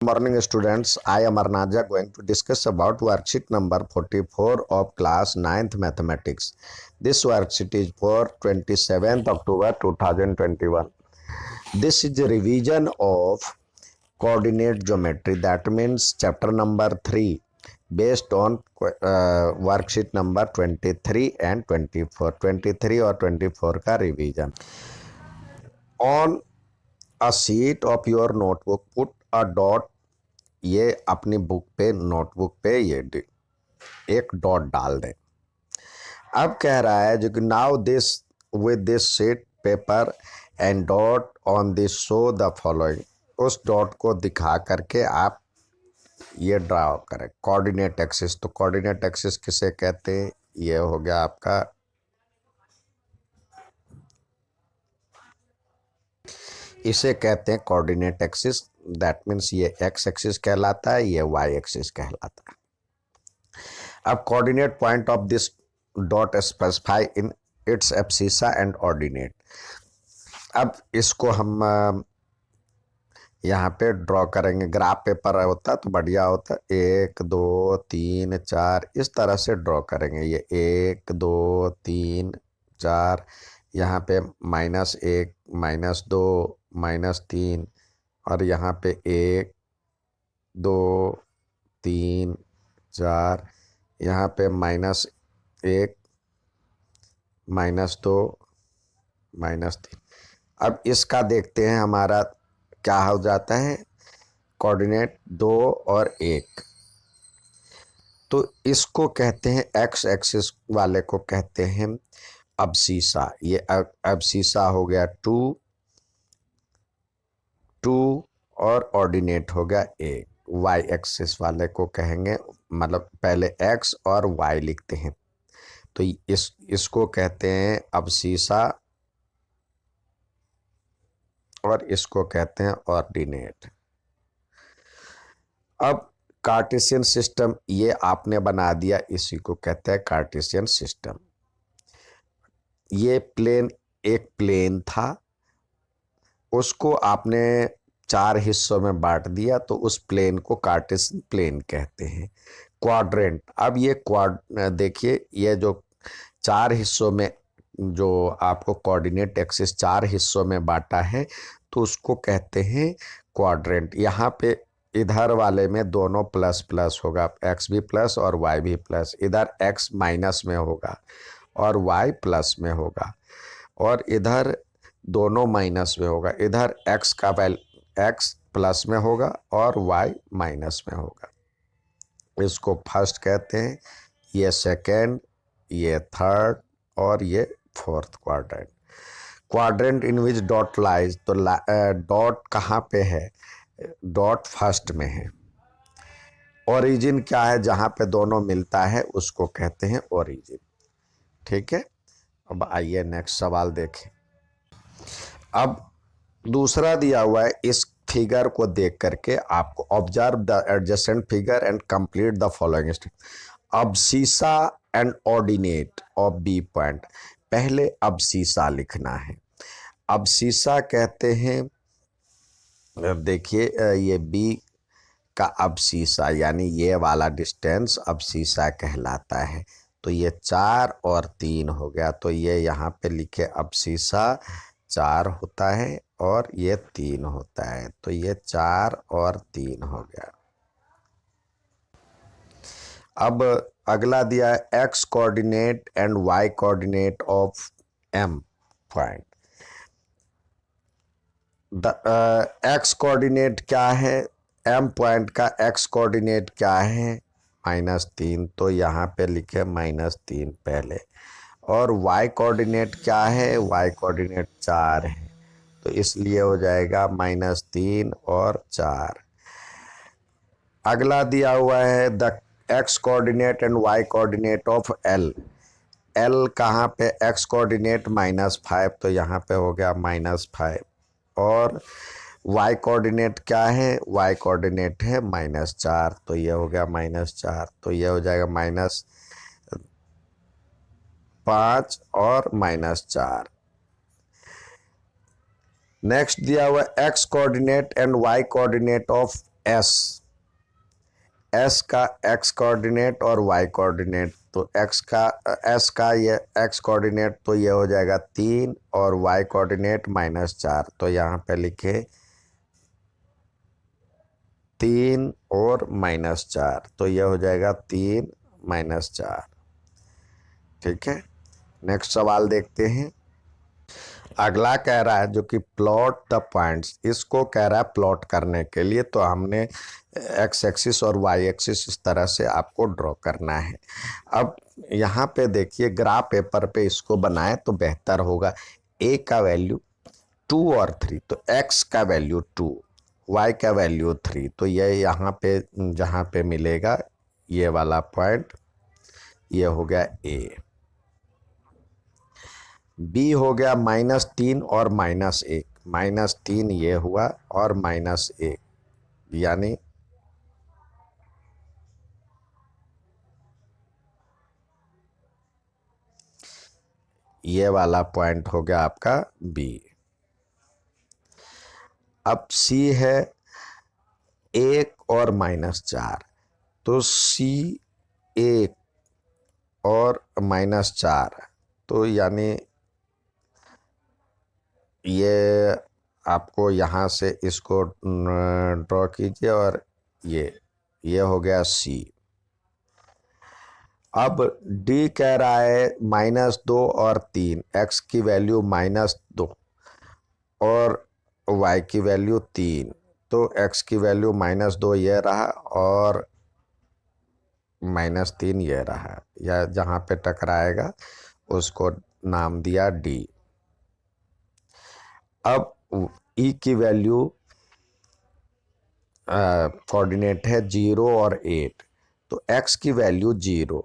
Morning students, I am Arnaja going to discuss about worksheet number 44 of class 9th mathematics. This worksheet is for 27th October 2021. This is a revision of coordinate geometry, that means chapter number 3 based on worksheet number 23 and 24. 23 और 24 का revision. On a sheet of your notebook put a dot, ये अपनी book पे notebook पे ये एक dot डाल दें। अब कह रहा है जो कि now this with this sheet paper and dot on this show the following, उस डॉट को दिखा करके आप ये ड्रा करें कोऑर्डिनेट एक्सिस। तो कोऑर्डिनेट एक्सिस किसे कहते हैं? ये हो गया आपका, इसे कहते हैं कोऑर्डिनेट एक्सिस। दैट मीन्स ये एक्स एक्सिस कहलाता है, ये वाई एक्सिस कहलाता है। अब coordinate point of this dot specify in its abscissa and ordinate. अब इसको हम यहाँ पे ड्रॉ करेंगे। ग्राफ पेपर होता तो बढ़िया होता, 1 2 3 4 इस तरह से ड्रॉ करेंगे। ये 1 2 3 4, यहाँ पे -1 -2 -3, और यहाँ पे 1 2 3 4, यहाँ पे -1 -2 -3। अब इसका देखते हैं हमारा क्या हो जाता है, कोऑर्डिनेट 2 और 1। तो इसको कहते हैं एक्स एक्सिस वाले को कहते हैं अब्सीसा। ये अब्सीसा हो गया 2 और ऑर्डिनेट हो गया 1। वाई एक्सिस वाले को कहेंगे, मतलब पहले एक्स और वाई लिखते हैं तो इसको कहते हैं अब्सीसा और इसको कहते हैं ऑर्डिनेट। अब कार्टेशियन सिस्टम ये आपने बना दिया, इसी को कहते हैं कार्टेशियन सिस्टम। ये प्लेन, एक प्लेन था, उसको आपने 4 हिस्सों में बांट दिया तो उस प्लेन को कार्टेशियन प्लेन कहते हैं। क्वाड्रेंट, अब ये देखिए, ये जो 4 हिस्सों में जो आपको कोऑर्डिनेट एक्सिस 4 हिस्सों में बांटा है तो उसको कहते हैं क्वाड्रेंट। यहाँ पे इधर वाले में दोनों प्लस प्लस होगा, एक्स भी प्लस और वाई भी प्लस। इधर एक्स माइनस में होगा और वाई प्लस में होगा, और इधर दोनों माइनस में होगा। इधर एक्स का वैल्यू एक्स प्लस में होगा और वाई माइनस में होगा। इसको फर्स्ट कहते हैं, ये सेकेंड, ये थर्ड और ये फोर्थ क्वाड्रेंट। क्वाड्रेंट इन विच डॉट लाइज, तो डॉट कहाँ पे है? डॉट फर्स्ट में है। ओरिजिन क्या है? जहाँ पे दोनों मिलता है उसको कहते हैं ओरिजिन। ठीक है, अब आइए नेक्स्ट सवाल देखें। अब दूसरा दिया हुआ है, इस फिगर को देख करके आपको observe the adjacent figure and complete the following step. Abscissa and ordinate of B point. पहले अब्सीसा लिखना है। अब्सीसा कहते हैं, देखिए ये बी का अब्सीसा यानी ये वाला डिस्टेंस अब्सीसा कहलाता है। तो ये 4 और 3 हो गया, तो ये यहाँ पे लिखे अब्सीसा 4 होता है और ये 3 होता है, तो ये 4 और 3 हो गया। अब अगला दिया है X coordinate and Y coordinate of M point. X coordinate क्या है? एम पॉइंट का एक्स कोऑर्डिनेट क्या है? -3, तो यहाँ पे लिखे -3 पहले। और वाई कोऑर्डिनेट क्या है? वाई कोऑर्डिनेट 4 है, तो इसलिए हो जाएगा -3 और 4। अगला दिया हुआ है the X coordinate and Y coordinate of L. L कहाँ पे? एक्स कोऑर्डिनेट -5, तो यहाँ पे हो गया -5। और वाई कोऑर्डिनेट क्या है? वाई कोऑर्डिनेट है -4, तो ये हो गया -4, तो ये हो जाएगा -5 और -4। नेक्स्ट दिया हुआ X coordinate and Y coordinate of S, S का एक्स कोऑर्डिनेट और वाई कोऑर्डिनेट, तो एक्स का एस का ये एक्स कोऑर्डिनेट तो ये हो जाएगा 3 और वाई कोऑर्डिनेट -4, तो यहाँ पे लिखे 3 और -4, तो ये हो जाएगा 3 -4। ठीक है, नेक्स्ट सवाल देखते हैं। अगला कह रहा है जो कि प्लॉट द पॉइंट्स, इसको कह रहा है प्लॉट करने के लिए, तो हमने एक्स एक्सिस और वाई एक्सिस इस तरह से आपको ड्रॉ करना है। अब यहाँ पे देखिए ग्राफ पेपर पे इसको बनाए तो बेहतर होगा। ए का वैल्यू 2 और 3, तो एक्स का वैल्यू 2, वाई का वैल्यू 3, तो ये यहाँ पे जहाँ पे मिलेगा ये वाला पॉइंट, ये हो गया ए। बी हो गया -3 और -1, -3 ये हुआ और -1, यानी ये वाला पॉइंट हो गया आपका बी। अब सी है 1 और -4, तो सी 1 और -4, तो यानी ये आपको यहाँ से इसको ड्रॉ कीजिए और ये हो गया सी। अब डी कह रहा है -2 और 3, एक्स की वैल्यू -2 और वाई की वैल्यू 3, तो एक्स की वैल्यू -2 ये रहा और -3 ये रहा, या जहाँ पे टकराएगा उसको नाम दिया डी। अब ई की वैल्यू कोऑर्डिनेट है 0 और 8, तो एक्स की वैल्यू 0,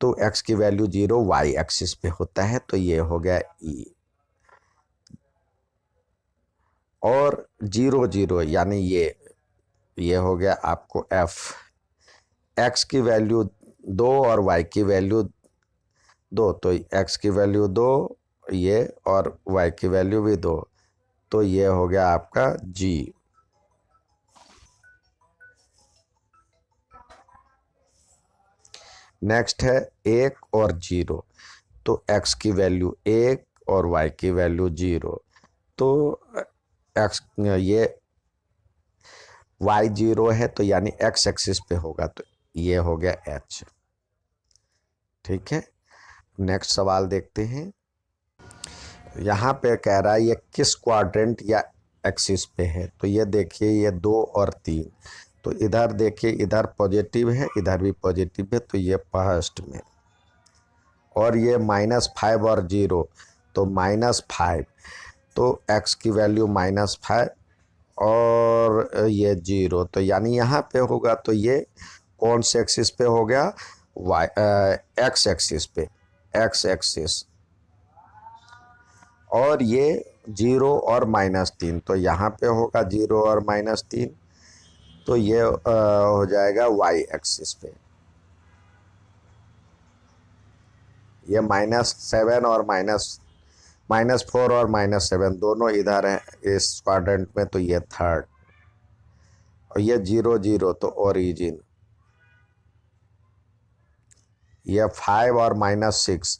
तो एक्स की वैल्यू 0 वाई एक्सिस पे होता है, तो ये हो गया ई। और 0 0 यानी ये हो गया आपको एफ। एक्स की वैल्यू 2 और वाई की वैल्यू 2, तो एक्स की वैल्यू 2 ये और वाई की वैल्यू भी 2, तो ये हो गया आपका जी। नेक्स्ट है 1 और 0, तो एक्स की वैल्यू 1 और वाई की वैल्यू 0, तो एक्स ये वाई 0 है, तो यानी एक्स एक्सिस पे होगा, तो ये हो गया एच। ठीक है, नेक्स्ट सवाल देखते हैं। यहाँ पे कह रहा है ये किस क्वाड्रेंट या एक्सिस पे है, तो ये देखिए ये 2 और 3, तो इधर देखिए इधर पॉजिटिव है इधर भी पॉजिटिव है, तो ये फर्स्ट में, और ये -5 और 0, तो -5, तो x की वैल्यू -5 और ये 0, तो यानी यहाँ पे होगा, तो ये कौन से एक्सिस पे हो गया, वाई एक्स एक्सिस पे, एक्स एक्सिस, और ये 0 और -3, तो यहाँ पे होगा 0 और -3, तो ये हो जाएगा वाई एक्सिस पे। ये -7 और -4 और -7 दोनों इधर है इस क्वाड्रेंट में, तो ये थर्ड, और ये 0 0 तो ओरिजिन, ये 5 और -6,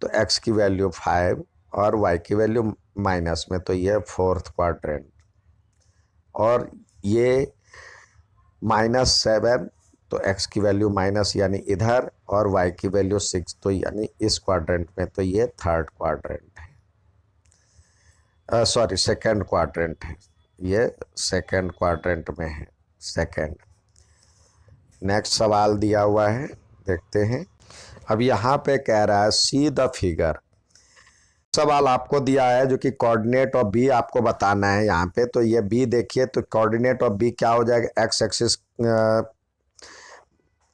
तो x की वैल्यू 5 और y की वैल्यू माइनस में, तो ये फोर्थ क्वाड्रेंट, और ये -7, तो x की वैल्यू माइनस यानी इधर, और y की वैल्यू 6, तो यानी इस क्वाड्रेंट में, तो ये थर्ड क्वाड्रेंट है, सॉरी सेकंड क्वाड्रेंट है, ये सेकंड क्वाड्रेंट में है, सेकंड। नेक्स्ट सवाल दिया हुआ है, देखते हैं। अब यहाँ पे कह रहा है सी द फिगर, सवाल आपको दिया है जो कि कोऑर्डिनेट ऑफ बी आपको बताना है यहाँ पे, तो ये बी देखिए, तो कोऑर्डिनेट ऑफ बी क्या हो जाएगा, एक्स एक्सिस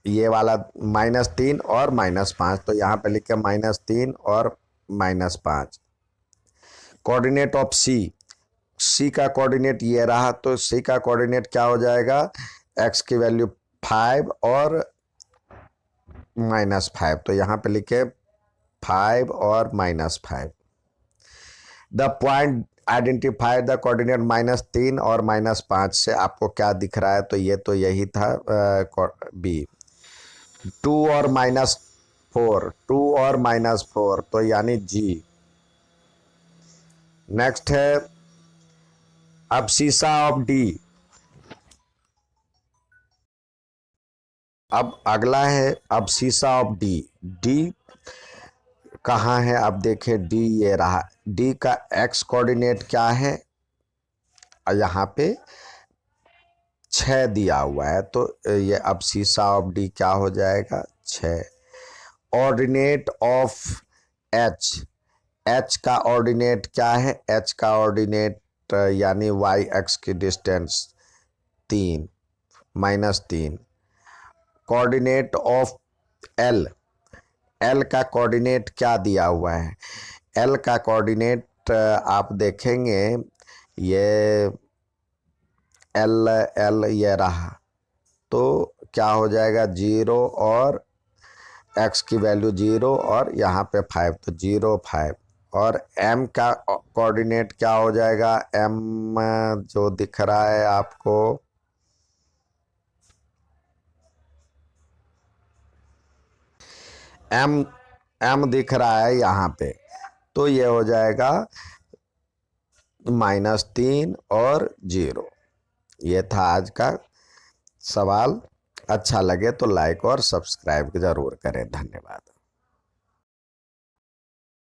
ये वाला -3 और -5, तो यहाँ पे लिखे -3 और -5। कोऑर्डिनेट ऑफ सी, सी का कोऑर्डिनेट ये रहा, तो सी का कोऑर्डिनेट क्या हो जाएगा, एक्स की वैल्यू 5 और -5, तो यहाँ पे लिखे 5 और -5। The point, identify the coordinate -3 और -5 से आपको क्या दिख रहा है, तो ये तो यही था बी। 2 और -4, 2 और -4 तो यानी जी। नेक्स्ट है अब्सीसा ऑफ डी। अब अगला है अब्सीसा ऑफ डी। डी कहाँ है, अब देखें डी ये रहा। डी का एक्स कोऑर्डिनेट क्या है, यहाँ पे 6 दिया हुआ है, तो ये अब्सीसा ऑफ डी क्या हो जाएगा, 6। Ordinate of H. एच का ऑर्डिनेट क्या है, एच का ऑर्डिनेट यानी वाई एक्स की distance 3 -3। Coordinate of L. L का कोऑर्डिनेट क्या दिया हुआ है, एल का कोऑर्डिनेट आप देखेंगे ये एल एल ये रहा, तो क्या हो जाएगा 0 और एक्स की वैल्यू 0 और यहाँ पे 5, तो 0 5। और एम का कोऑर्डिनेट क्या हो जाएगा, एम जो दिख रहा है आपको एम दिख रहा है यहाँ पे, तो ये हो जाएगा -3 और 0। ये था आज का सवाल। अच्छा लगे तो लाइक और सब्सक्राइब जरूर करें। धन्यवाद।